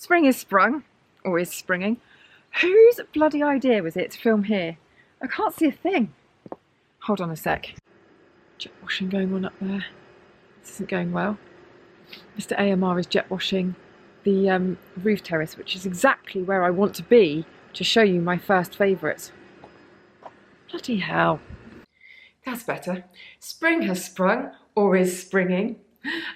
Spring is sprung, or is springing. Whose bloody idea was it to film here? I can't see a thing. Hold on a sec. Jet washing going on up there. This isn't going well. Mr. AMR is jet washing the roof terrace, which is exactly where I want to be to show you my first favourites. Bloody hell. That's better. Spring has sprung, or is springing,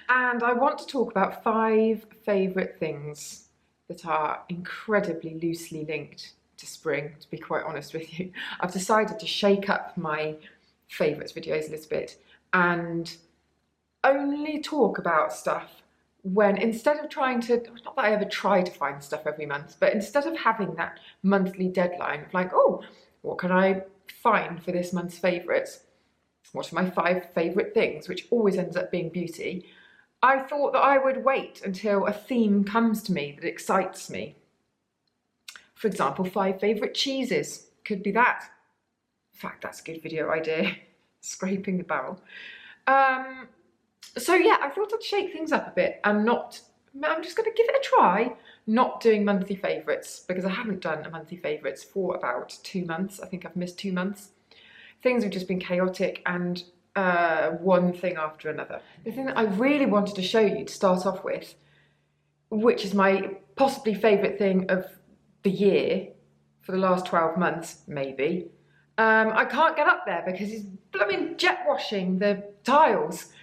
and I want to talk about 5 favourite things that are incredibly loosely linked to spring, to be quite honest with you. I've decided to shake up my favourites videos a little bit and only talk about stuff when, instead of trying to, not that I ever try to find stuff every month, but instead of having that monthly deadline of like, oh, what can I find for this month's favourites? What are my 5 favourite things, which always ends up being beauty, I thought that I would wait until a theme comes to me that excites me. For example, 5 favourite cheeses, could be that. In fact, that's a good video idea, scraping the barrel. So yeah, I thought I'd shake things up a bit and I'm just going to give it a try, not doing monthly favourites, because I haven't done a monthly favourites for about 2 months. I think I've missed 2 months. Things have just been chaotic and one thing after another. The thing that I really wanted to show you to start off with, which is my possibly favourite thing of the year for the last 12 months, maybe. I can't get up there because he's blooming jet washing the tiles.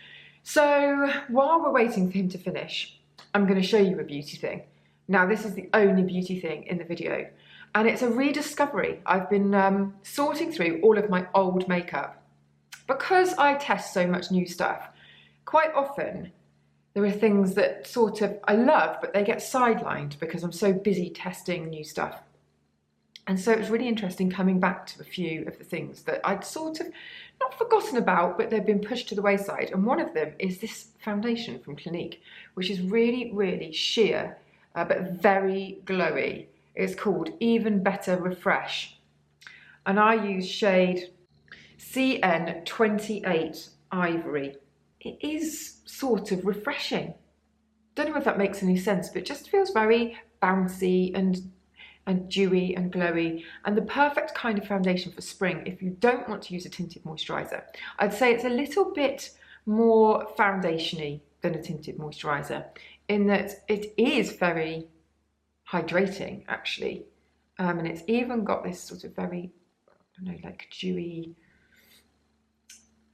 So while we're waiting for him to finish, I'm going to show you a beauty thing. Now, this is the only beauty thing in the video, and it's a rediscovery. I've been sorting through all of my old makeup. Because I test so much new stuff, quite often there are things that sort of I love, but they get sidelined because I'm so busy testing new stuff. And so it was really interesting coming back to a few of the things that I'd sort of not forgotten about, but they've been pushed to the wayside. And one of them is this foundation from Clinique, which is really, really sheer, but very glowy. It's called Even Better Refresh. And I use shade CN28 Ivory. It is sort of refreshing. Don't know if that makes any sense, but it just feels very bouncy and dewy and glowy, and the perfect kind of foundation for spring if you don't want to use a tinted moisturiser. I'd say it's a little bit more foundation-y than a tinted moisturiser, in that it is very hydrating actually, and it's even got this sort of very, I don't know, like dewy,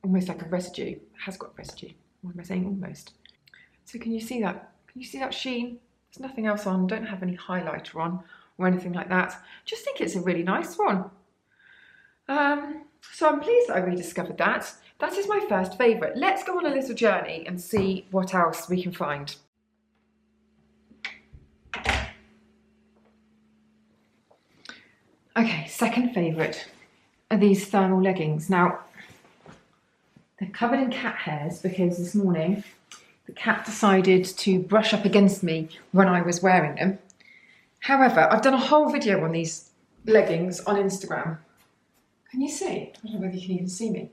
almost like a residue. It has got residue. What am I saying? Almost. So can you see that? Can you see that sheen? There's nothing else on. Don't have any highlighter on or anything like that. Just think it's a really nice one. So I'm pleased that I rediscovered that. That is my first favourite. Let's go on a little journey and see what else we can find. Okay, second favourite are these thermal leggings. Now, they're covered in cat hairs because this morning the cat decided to brush up against me when I was wearing them. However, I've done a whole video on these leggings on Instagram. Can you see? I don't know whether you can even see me.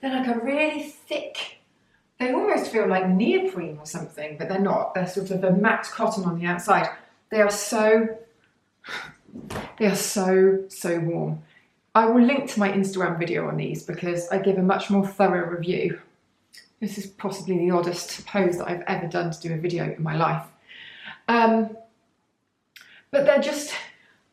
They're like a really thick, they almost feel like neoprene or something, but they're not. They're sort of a matte cotton on the outside. They are so warm. I will link to my Instagram video on these because I give a much more thorough review. This is possibly the oddest pose that I've ever done to do a video in my life. But they're just,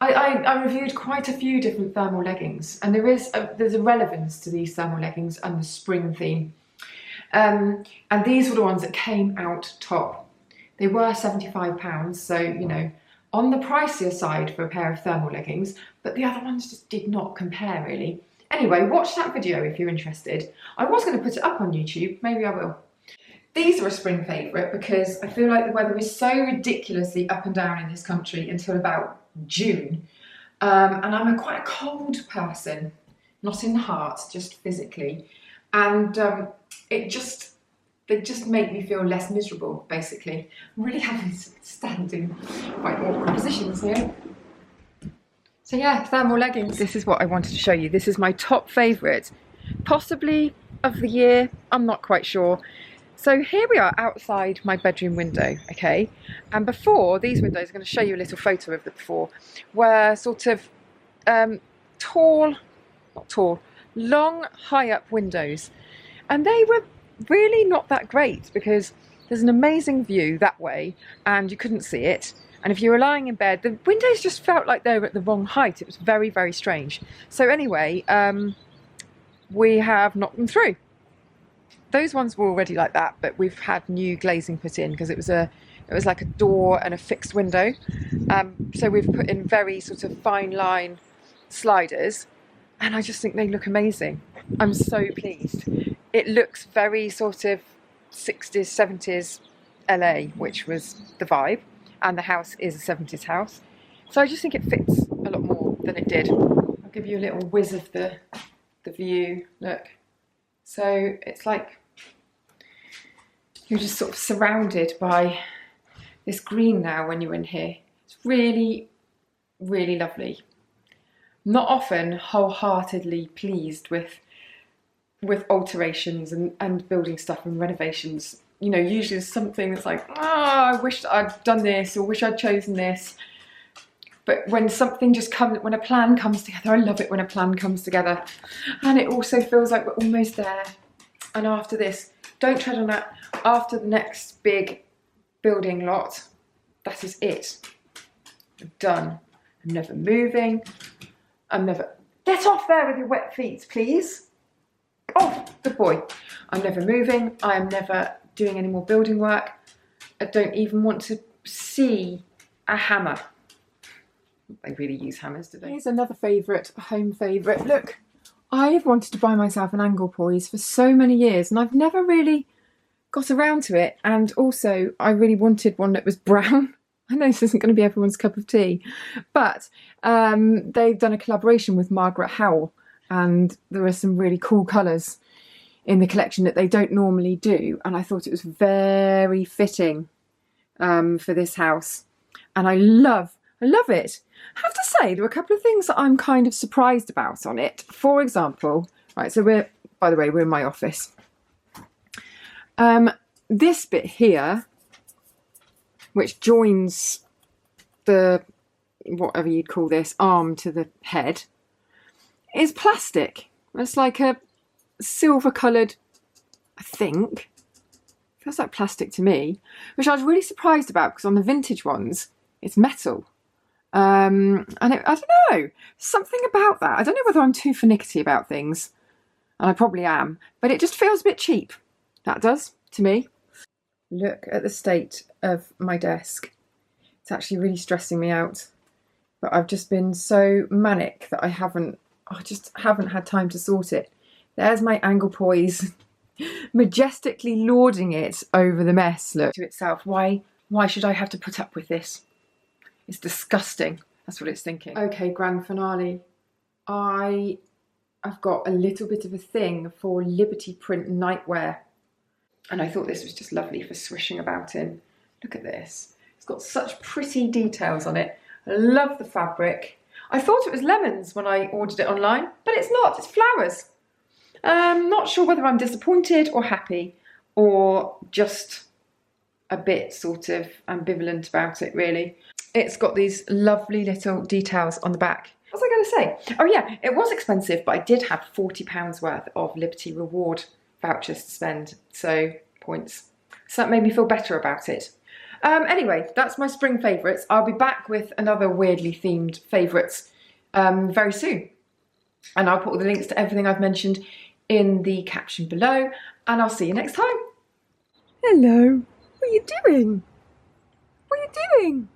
I reviewed quite a few different thermal leggings, and there's a relevance to these thermal leggings and the spring theme. And these were the ones that came out top. They were £75, so, you know, on the pricier side for a pair of thermal leggings, but the other ones just did not compare really. Anyway, watch that video if you're interested. I was going to put it up on YouTube, maybe I will. These are a spring favourite because I feel like the weather is so ridiculously up and down in this country until about June. And I'm quite a cold person, not in the heart, just physically. And they just make me feel less miserable, basically. I'm really having to stand in quite awkward positions here. So yeah, thermal leggings. This is what I wanted to show you. This is my top favourite, possibly of the year. I'm not quite sure. So here we are outside my bedroom window, okay? And before, these windows, I'm going to show you a little photo of the before, were sort of long, high up windows. And they were really not that great because there's an amazing view that way and you couldn't see it. And if you were lying in bed, the windows just felt like they were at the wrong height. It was very, very strange. So anyway, we have knocked them through. Those ones were already like that, but we've had new glazing put in because it was like a door and a fixed window. So we've put in very sort of fine line sliders, and I just think they look amazing. I'm so pleased. It looks very sort of 60s, 70s LA, which was the vibe, and the house is a 70s house. So I just think it fits a lot more than it did. I'll give you a little whiz of the view. Look. So it's like you're just sort of surrounded by this green now when you're in here. It's really, really lovely. Not often wholeheartedly pleased with alterations and building stuff and renovations. You know, usually there's something that's like, I wish I'd done this or wish I'd chosen this. But when something just comes, when a plan comes together, I love it when a plan comes together. And it also feels like we're almost there. And after this, don't tread on that, after the next big building lot, that is it. I'm done. I'm never moving. I'm never, get off there with your wet feet, please. Oh, good boy. I'm never moving. I am never doing any more building work. I don't even want to see a hammer. They really use hammers, do they? Here's another favourite, home favourite. Look, I've wanted to buy myself an Anglepoise for so many years and I've never really got around to it. And also, I really wanted one that was brown. I know this isn't going to be everyone's cup of tea, but they've done a collaboration with Margaret Howell and there are some really cool colours in the collection that they don't normally do. And I thought it was very fitting for this house. And I love it. I have to say, there were a couple of things that I'm kind of surprised about on it. For example, right, so by the way, we're in my office. This bit here, which joins the, whatever you'd call this, arm to the head, is plastic. It's like a silver coloured, I think, feels like plastic to me, which I was really surprised about because on the vintage ones, it's metal. And I don't know, something about that. I don't know whether I'm too finicky about things, and I probably am, but it just feels a bit cheap. That does, to me. Look at the state of my desk. It's actually really stressing me out, but I've just been so manic that I just haven't had time to sort it. There's my Anglepoise, majestically lording it over the mess. Look to itself. Why should I have to put up with this? It's disgusting. That's what it's thinking. Okay, grand finale. I've got a little bit of a thing for Liberty print nightwear. And I thought this was just lovely for swishing about in. Look at this. It's got such pretty details on it. I love the fabric. I thought it was lemons when I ordered it online, but it's not. It's flowers. Not sure whether I'm disappointed or happy or just a bit sort of ambivalent about it, really. It's got these lovely little details on the back. What was I going to say? Oh yeah, it was expensive, but I did have £40 worth of Liberty reward vouchers to spend, so points. So that made me feel better about it. Anyway, that's my spring favourites. I'll be back with another weirdly themed favourites very soon. And I'll put all the links to everything I've mentioned in the caption below, and I'll see you next time. Hello, what are you doing? What are you doing?